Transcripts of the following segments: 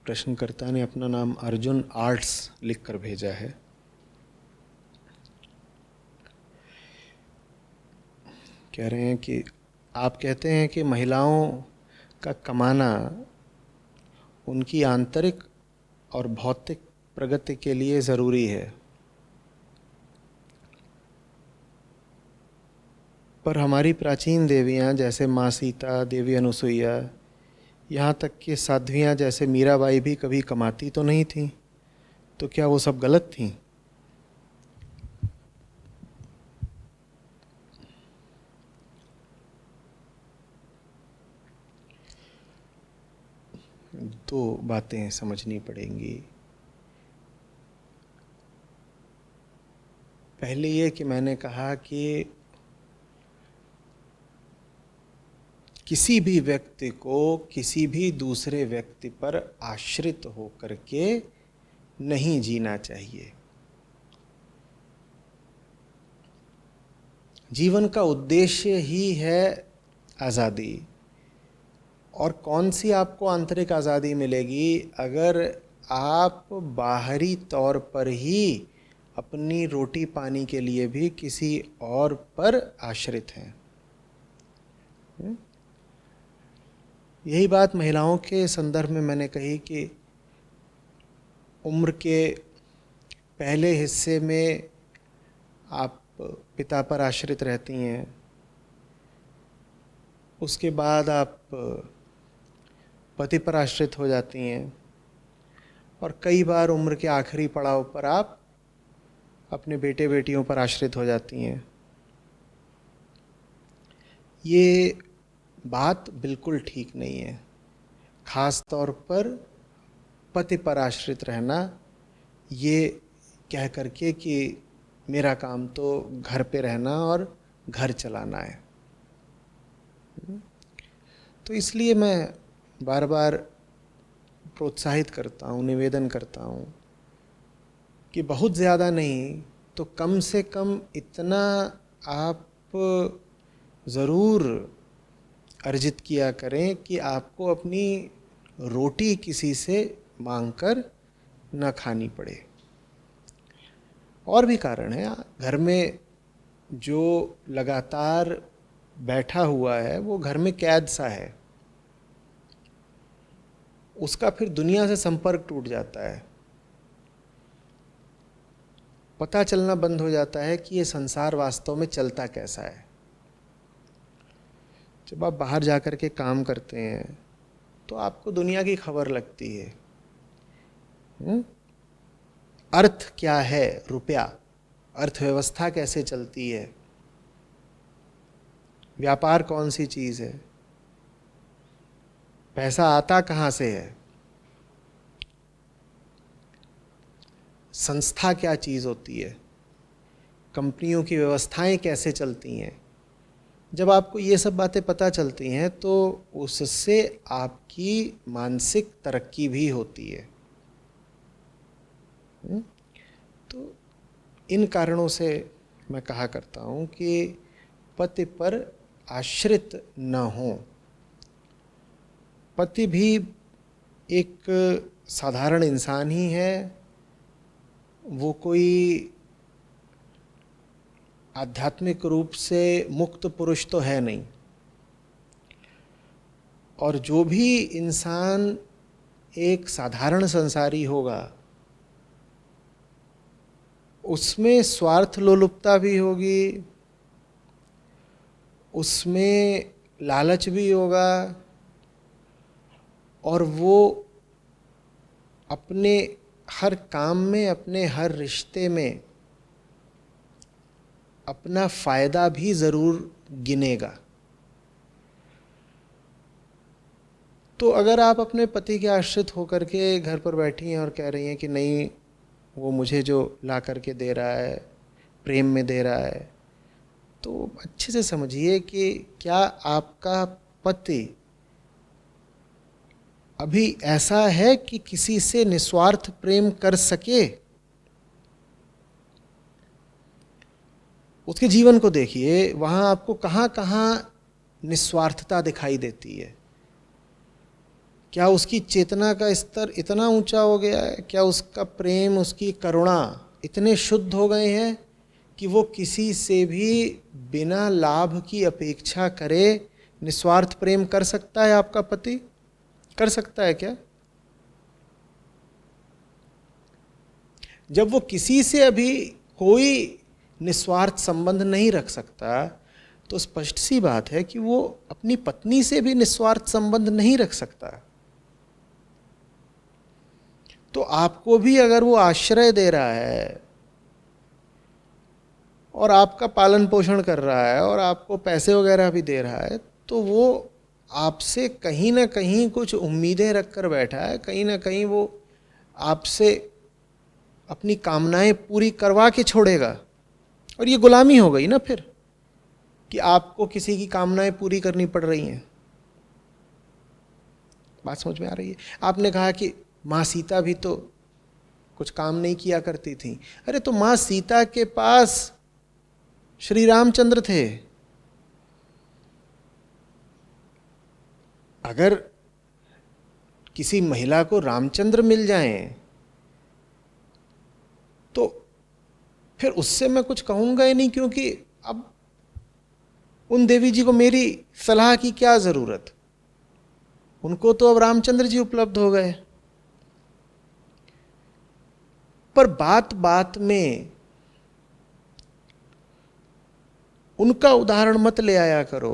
प्रश्नकर्ता ने अपना नाम अर्जुन आर्ट्स लिखकर भेजा है। कह रहे हैं कि आप कहते हैं कि महिलाओं का कमाना उनकी आंतरिक और भौतिक प्रगति के लिए ज़रूरी है, पर हमारी प्राचीन देवियाँ जैसे माँ सीता, देवी अनुसुईया, यहाँ तक कि साध्वियाँ जैसे मीराबाई भी कभी कमाती तो नहीं थीं, तो क्या वो सब गलत थीं? दो बातें समझनी पड़ेंगी। पहले ये कि मैंने कहा कि किसी भी व्यक्ति को किसी भी दूसरे व्यक्ति पर आश्रित होकर के नहीं जीना चाहिए। जीवन का उद्देश्य ही है आज़ादी। और कौन सी आपको आंतरिक आज़ादी मिलेगी अगर आप बाहरी तौर पर ही अपनी रोटी पानी के लिए भी किसी और पर आश्रित हैं। यही बात महिलाओं के संदर्भ में मैंने कही कि उम्र के पहले हिस्से में आप पिता पर आश्रित रहती हैं, उसके बाद आप पति पर आश्रित हो जाती हैं, और कई बार उम्र के आखिरी पड़ाव पर आप अपने बेटे बेटियों पर आश्रित हो जाती हैं। ये बात बिल्कुल ठीक नहीं है। ख़ास तौर पर पति पर आश्रित रहना, ये कह करके कि मेरा काम तो घर पे रहना और घर चलाना है। तो इसलिए मैं बार बार प्रोत्साहित करता हूँ, निवेदन करता हूँ कि बहुत ज़्यादा नहीं तो कम से कम इतना आप ज़रूर अर्जित किया करें कि आपको अपनी रोटी किसी से मांगकर न खानी पड़े। और भी कारण है। घर में जो लगातार बैठा हुआ है वो घर में कैद सा है, उसका फिर दुनिया से संपर्क टूट जाता है। पता चलना बंद हो जाता है कि ये संसार वास्तव में चलता कैसा है। जब आप बाहर जाकर के काम करते हैं तो आपको दुनिया की खबर लगती है। अर्थ क्या है, रुपया, अर्थव्यवस्था कैसे चलती है, व्यापार कौन सी चीज़ है, पैसा आता कहाँ से है, संस्था क्या चीज़ होती है, कंपनियों की व्यवस्थाएं कैसे चलती हैं। जब आपको ये सब बातें पता चलती हैं तो उससे आपकी मानसिक तरक्की भी होती है। तो इन कारणों से मैं कहा करता हूँ कि पति पर आश्रित न हो। पति भी एक साधारण इंसान ही है, वो कोई आध्यात्मिक रूप से मुक्त पुरुष तो है नहीं। और जो भी इंसान एक साधारण संसारी होगा उसमें स्वार्थ लोलुपता भी होगी, उसमें लालच भी होगा, और वो अपने हर काम में, अपने हर रिश्ते में अपना फ़ायदा भी ज़रूर गिनेगा। तो अगर आप अपने पति के आश्रित होकर के घर पर बैठी हैं और कह रही हैं कि नहीं, वो मुझे जो ला करके दे रहा है, प्रेम में दे रहा है, तो अच्छे से समझिए कि क्या आपका पति अभी ऐसा है कि किसी से निस्वार्थ प्रेम कर सके? उसके जीवन को देखिए, वहाँ आपको कहाँ कहाँ निस्वार्थता दिखाई देती है। क्या उसकी चेतना का स्तर इतना ऊंचा हो गया है, क्या उसका प्रेम, उसकी करुणा इतने शुद्ध हो गए हैं कि वो किसी से भी बिना लाभ की अपेक्षा करे निस्वार्थ प्रेम कर सकता है? आपका पति कर सकता है क्या? जब वो किसी से अभी कोई निस्वार्थ संबंध नहीं रख सकता, तो स्पष्ट सी बात है कि वो अपनी पत्नी से भी निस्वार्थ संबंध नहीं रख सकता। तो आपको भी अगर वो आश्रय दे रहा है और आपका पालन पोषण कर रहा है और आपको पैसे वगैरह भी दे रहा है, तो वो आपसे कहीं ना कहीं कुछ उम्मीदें रख कर बैठा है, कहीं ना कहीं वो आपसे अपनी कामनाएं पूरी करवा के छोड़ेगा। और ये गुलामी हो गई ना फिर, कि आपको किसी की कामनाएं पूरी करनी पड़ रही हैं। बात समझ में आ रही है? आपने कहा कि माँ सीता भी तो कुछ काम नहीं किया करती थी। अरे तो माँ सीता के पास श्री रामचंद्र थे। अगर किसी महिला को रामचंद्र मिल जाएं तो फिर उससे मैं कुछ कहूंगा ही नहीं, क्योंकि अब उन देवी जी को मेरी सलाह की क्या जरूरत, उनको तो अब रामचंद्र जी उपलब्ध हो गए। पर बात बात में उनका उदाहरण मत ले आया करो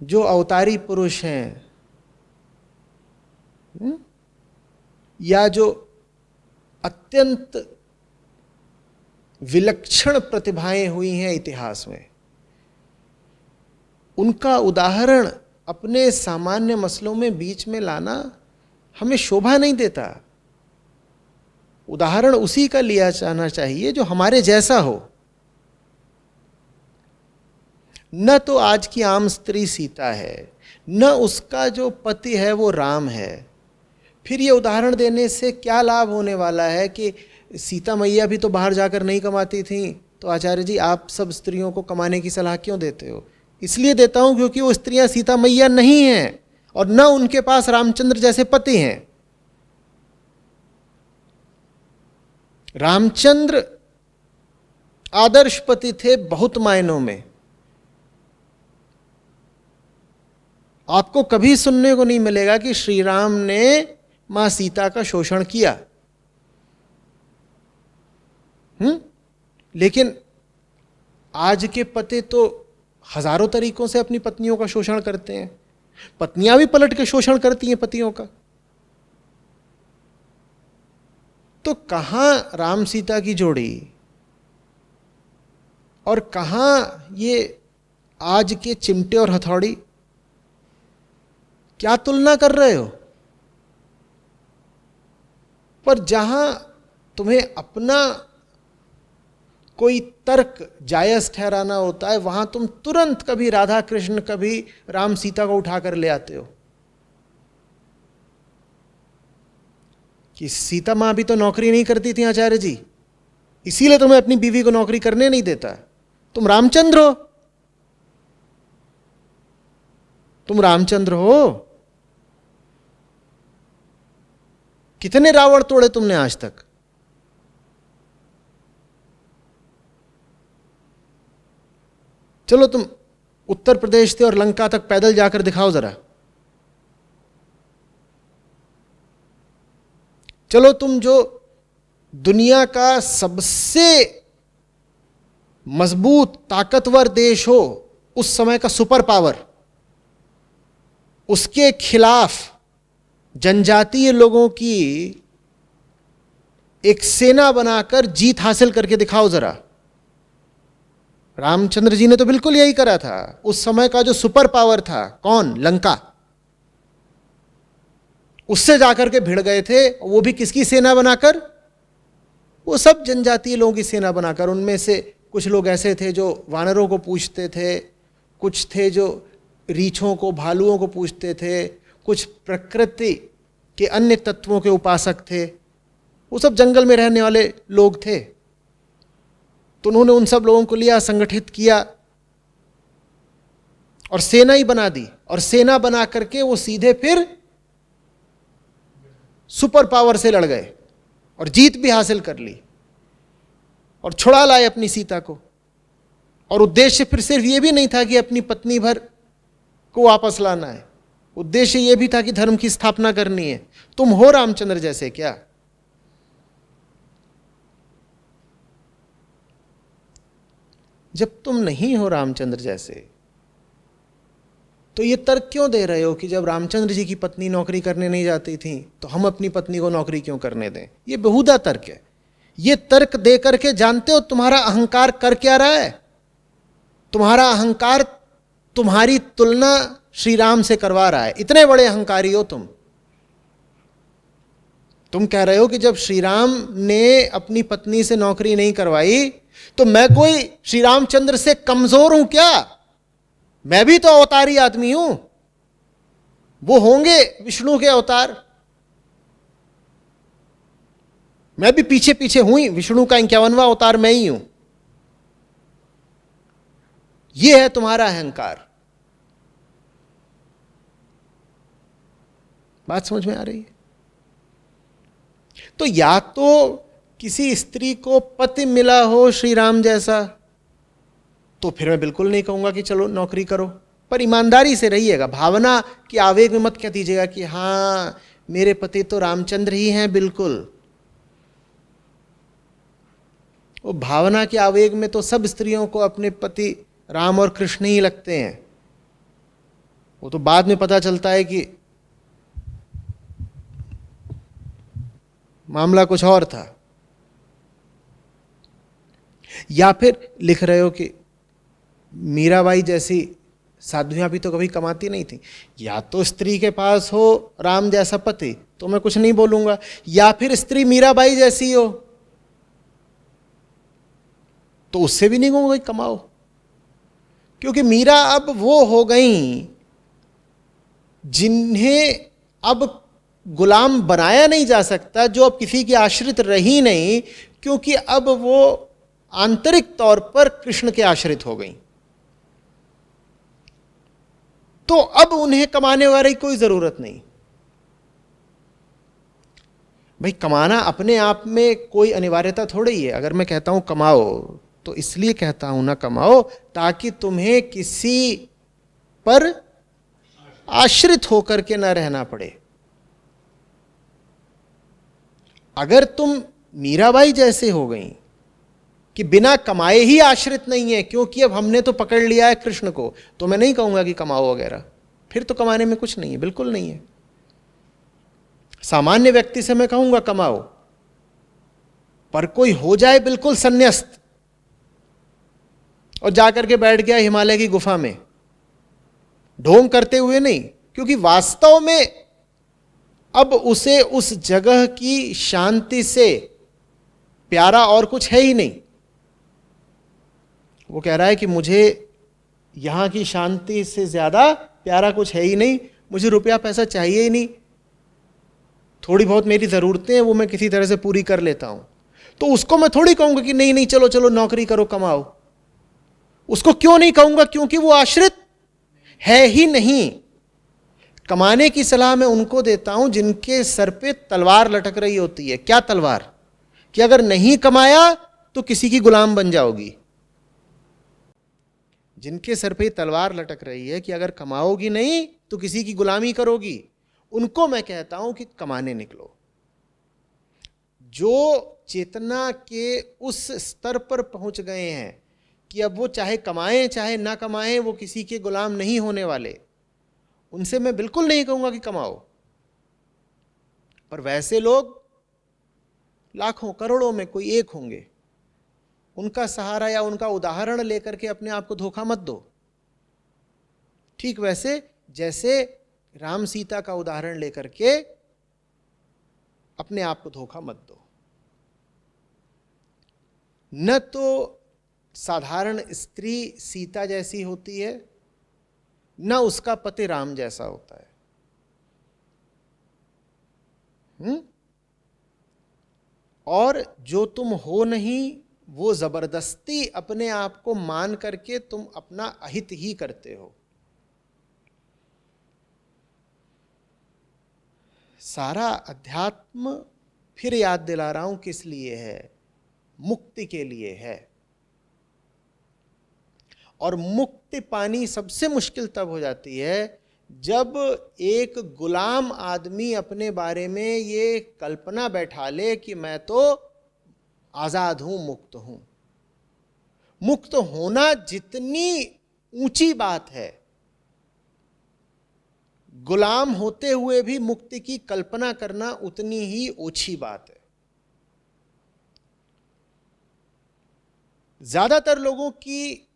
जो अवतारी पुरुष हैं, या जो अत्यंत विलक्षण प्रतिभाएं हुई हैं इतिहास में। उनका उदाहरण अपने सामान्य मसलों में बीच में लाना हमें शोभा नहीं देता। उदाहरण उसी का लिया जाना चाहिए जो हमारे जैसा हो। न तो आज की आम स्त्री सीता है, न उसका जो पति है वो राम है। फिर ये उदाहरण देने से क्या लाभ होने वाला है कि सीता मैया भी तो बाहर जाकर नहीं कमाती थीं, तो आचार्य जी आप सब स्त्रियों को कमाने की सलाह क्यों देते हो? इसलिए देता हूं क्योंकि वो स्त्रियां सीता मैया नहीं हैं और न उनके पास रामचंद्र जैसे पति हैं। रामचंद्र आदर्श पति थे बहुत मायनों में। आपको कभी सुनने को नहीं मिलेगा कि श्री राम ने मां सीता का शोषण किया। लेकिन आज के पति तो हजारों तरीकों से अपनी पत्नियों का शोषण करते हैं। पत्नियां भी पलट के शोषण करती हैं पतियों का। तो कहां राम सीता की जोड़ी और कहां ये आज के चिमटे और हथौड़ी? क्या तुलना कर रहे हो? पर जहां तुम्हें अपना कोई तर्क जायज ठहराना होता है, वहां तुम तुरंत कभी राधा कृष्ण, कभी राम सीता को उठाकर ले आते हो कि सीता मां भी तो नौकरी नहीं करती थी आचार्य जी, इसीलिए तुम्हें अपनी बीवी को नौकरी करने नहीं देता। तुम रामचंद्र हो, तुम रामचंद्र हो। कितने रावण तोड़े तुमने आज तक? चलो तुम उत्तर प्रदेश से और लंका तक पैदल जाकर दिखाओ जरा। चलो तुम जो दुनिया का सबसे मजबूत ताकतवर देश हो, उस समय का सुपर पावर, उसके खिलाफ जनजातीय लोगों की एक सेना बनाकर जीत हासिल करके दिखाओ जरा। रामचंद्र जी ने तो बिल्कुल यही करा था। उस समय का जो सुपर पावर था, कौन? लंका। उससे जाकर के भिड़ गए थे, वो भी किसकी सेना बनाकर? वो सब जनजातीय लोगों की सेना बनाकर। उनमें से कुछ लोग ऐसे थे जो वानरों को पूजते थे, कुछ थे जो रीछों को, भालुओं को पूजते थे, कुछ प्रकृति के अन्य तत्वों के उपासक थे। वो सब जंगल में रहने वाले लोग थे। तो उन्होंने उन सब लोगों को लिया, संगठित किया और सेना ही बना दी, और सेना बना करके वो सीधे फिर सुपर पावर से लड़ गए और जीत भी हासिल कर ली और छुड़ा लाए अपनी सीता को। और उद्देश्य फिर सिर्फ ये भी नहीं था कि अपनी पत्नी भर को वापस लाना है, उद्देश्य ये भी था कि धर्म की स्थापना करनी है। तुम हो रामचंद्र जैसे क्या? जब तुम नहीं हो रामचंद्र जैसे तो ये तर्क क्यों दे रहे हो कि जब रामचंद्र जी की पत्नी नौकरी करने नहीं जाती थी तो हम अपनी पत्नी को नौकरी क्यों करने दें? ये बेहुदा तर्क है। ये तर्क दे करके जानते हो तुम्हारा अहंकार कर क्या रहा है? तुम्हारा अहंकार तुम्हारी तुलना श्री राम से करवा रहा है। इतने बड़े अहंकारी हो तुम कह रहे हो कि जब श्री राम ने अपनी पत्नी से नौकरी नहीं करवाई तो मैं कोई श्री रामचंद्र से कमजोर हूं क्या? मैं भी तो अवतारी आदमी हूं, वो होंगे विष्णु के अवतार, मैं भी पीछे पीछे हूं ही, विष्णु का 51वां अवतार मैं ही हूं। यह है तुम्हारा अहंकार। बात समझ में आ रही है? तो या तो किसी स्त्री को पति मिला हो श्री राम जैसा तो फिर मैं बिल्कुल नहीं कहूंगा कि चलो नौकरी करो, पर ईमानदारी से रहिएगा। भावना के आवेग में मत कह दीजिएगा कि हां मेरे पति तो रामचंद्र ही हैं। बिल्कुल, वो भावना के आवेग में तो सब स्त्रियों को अपने पति राम और कृष्ण ही लगते हैं। वो तो बाद में पता चलता है कि मामला कुछ और था। या फिर लिख रहे हो कि मीराबाई जैसी साध्वियां भी तो कभी कमाती नहीं थी। या तो स्त्री के पास हो राम जैसा पति तो मैं कुछ नहीं बोलूंगा, या फिर स्त्री मीराबाई जैसी हो तो उससे भी नहीं कहूंगा कि कमाओ, क्योंकि मीरा अब वो हो गई जिन्हें अब गुलाम बनाया नहीं जा सकता, जो अब किसी की आश्रित रही नहीं, क्योंकि अब वो आंतरिक तौर पर कृष्ण के आश्रित हो गई। तो अब उन्हें कमाने वाली कोई जरूरत नहीं। भाई कमाना अपने आप में कोई अनिवार्यता थोड़ी ही है। अगर मैं कहता हूं कमाओ तो इसलिए कहता हूं ना कमाओ ताकि तुम्हें किसी पर आश्रित होकर के ना रहना पड़े। अगर तुम मीराबाई जैसे हो गई कि बिना कमाए ही आश्रित नहीं है, क्योंकि अब हमने तो पकड़ लिया है कृष्ण को, तो मैं नहीं कहूंगा कि कमाओ वगैरह, फिर तो कमाने में कुछ नहीं है, बिल्कुल नहीं है। सामान्य व्यक्ति से मैं कहूंगा कमाओ, पर कोई हो जाए बिल्कुल संन्यास्त और जाकर के बैठ गया हिमालय की गुफा में ढोंग करते हुए नहीं, क्योंकि वास्तव में अब उसे उस जगह की शांति से प्यारा और कुछ है ही नहीं। वो कह रहा है कि मुझे यहां की शांति से ज्यादा प्यारा कुछ है ही नहीं, मुझे रुपया पैसा चाहिए ही नहीं, थोड़ी बहुत मेरी जरूरतें हैं वो मैं किसी तरह से पूरी कर लेता हूं। तो उसको मैं थोड़ी कहूंगा कि नहीं नहीं चलो चलो नौकरी करो कमाओ। उसको क्यों नहीं कहूंगा? क्योंकि वो आश्रित है ही नहीं। कमाने की सलाह मैं उनको देता हूं जिनके सर पे तलवार लटक रही होती है। क्या तलवार? कि अगर नहीं कमाया तो किसी की गुलाम बन जाओगी। जिनके सर पे तलवार लटक रही है कि अगर कमाओगी नहीं तो किसी की गुलामी करोगी, उनको मैं कहता हूं कि कमाने निकलो। जो चेतना के उस स्तर पर पहुंच गए हैं कि अब वो चाहे कमाएं चाहे ना कमाएं वो किसी के गुलाम नहीं होने वाले, उनसे मैं बिल्कुल नहीं कहूंगा कि कमाओ। पर वैसे लोग लाखों करोड़ों में कोई एक होंगे, उनका सहारा या उनका उदाहरण लेकर के अपने आप को धोखा मत दो। ठीक वैसे जैसे राम सीता का उदाहरण लेकर के अपने आप को धोखा मत दो। न तो साधारण स्त्री सीता जैसी होती है, न उसका पति राम जैसा होता है। और जो तुम हो नहीं वो जबरदस्ती अपने आप को मान करके तुम अपना अहित ही करते हो। सारा अध्यात्म, फिर याद दिला रहा हूं, किस लिए है? मुक्ति के लिए है। और मुक्ति पानी सबसे मुश्किल तब हो जाती है जब एक गुलाम आदमी अपने बारे में ये कल्पना बैठा ले कि मैं तो आजाद हूं, मुक्त हूं। मुक्त होना जितनी ऊंची बात है, गुलाम होते हुए भी मुक्ति की कल्पना करना उतनी ही ओछी बात है। ज्यादातर लोगों की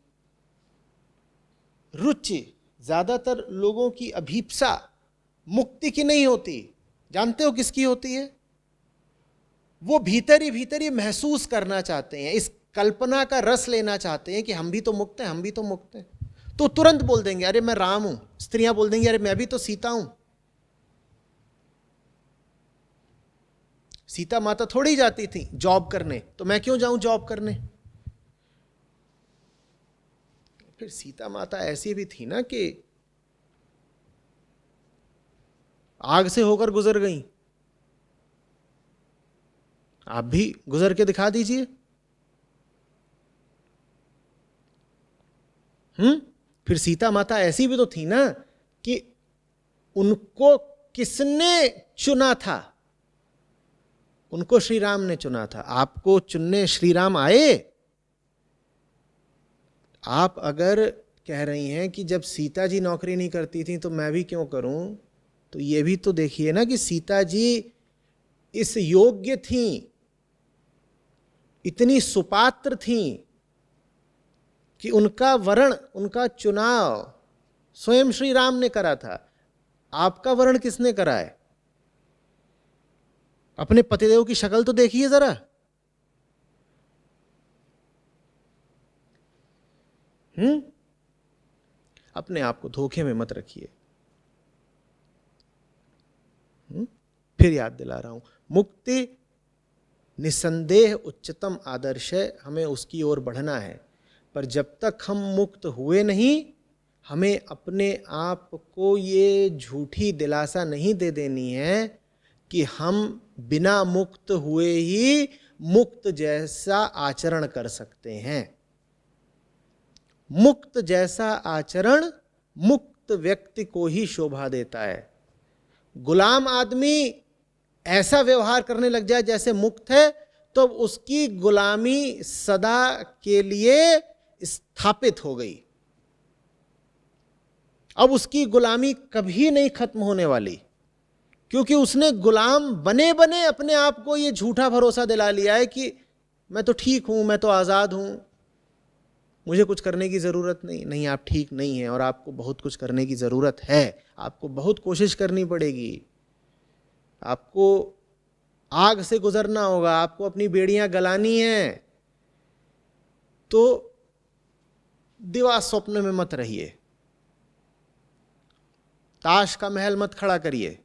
रुचि, ज्यादातर लोगों की अभीप्सा मुक्ति की नहीं होती। जानते हो किसकी होती है? वो भीतर ही महसूस करना चाहते हैं, इस कल्पना का रस लेना चाहते हैं कि हम भी तो मुक्त हैं, हम भी तो मुक्त हैं। तो तुरंत बोल देंगे अरे मैं राम हूं, स्त्रियां बोल देंगी अरे मैं भी तो सीता हूं। सीता माता थोड़ी जाती थी जॉब करने, तो मैं क्यों जाऊं जॉब करने? फिर सीता माता ऐसी भी थी ना कि आग से होकर गुजर गई। आप भी गुजर के दिखा दीजिए। फिर सीता माता ऐसी भी तो थी ना कि उनको किसने चुना था? उनको श्री राम ने चुना था। आपको चुनने श्री राम आए? आप अगर कह रही हैं कि जब सीता जी नौकरी नहीं करती थी तो मैं भी क्यों करूं, तो ये भी तो देखिए ना कि सीता जी इस योग्य थी, इतनी सुपात्र थी कि उनका वरण, उनका चुनाव स्वयं श्री राम ने करा था। आपका वरण किसने करा है? अपने पतिदेव की शक्ल तो देखिए जरा। अपने आप को धोखे में मत रखिए। फिर याद दिला रहा हूं, मुक्ति निसंदेह उच्चतम आदर्श है, हमें उसकी ओर बढ़ना है। पर जब तक हम मुक्त हुए नहीं, हमें अपने आप को ये झूठी दिलासा नहीं दे देनी है कि हम बिना मुक्त हुए ही मुक्त जैसा आचरण कर सकते हैं। मुक्त जैसा आचरण मुक्त व्यक्ति को ही शोभा देता है। गुलाम आदमी ऐसा व्यवहार करने लग जाए जैसे मुक्त है, तो उसकी गुलामी सदा के लिए स्थापित हो गई। अब उसकी गुलामी कभी नहीं खत्म होने वाली, क्योंकि उसने गुलाम बने बने अपने आप को यह झूठा भरोसा दिला लिया है कि मैं तो ठीक हूं, मैं तो आजाद हूं, मुझे कुछ करने की जरूरत नहीं। नहीं, आप ठीक नहीं हैं और आपको बहुत कुछ करने की जरूरत है। आपको बहुत कोशिश करनी पड़ेगी, आपको आग से गुजरना होगा, आपको अपनी बेड़ियां गलानी हैं। तो दिवा स्वप्न में मत रहिए, ताश का महल मत खड़ा करिए।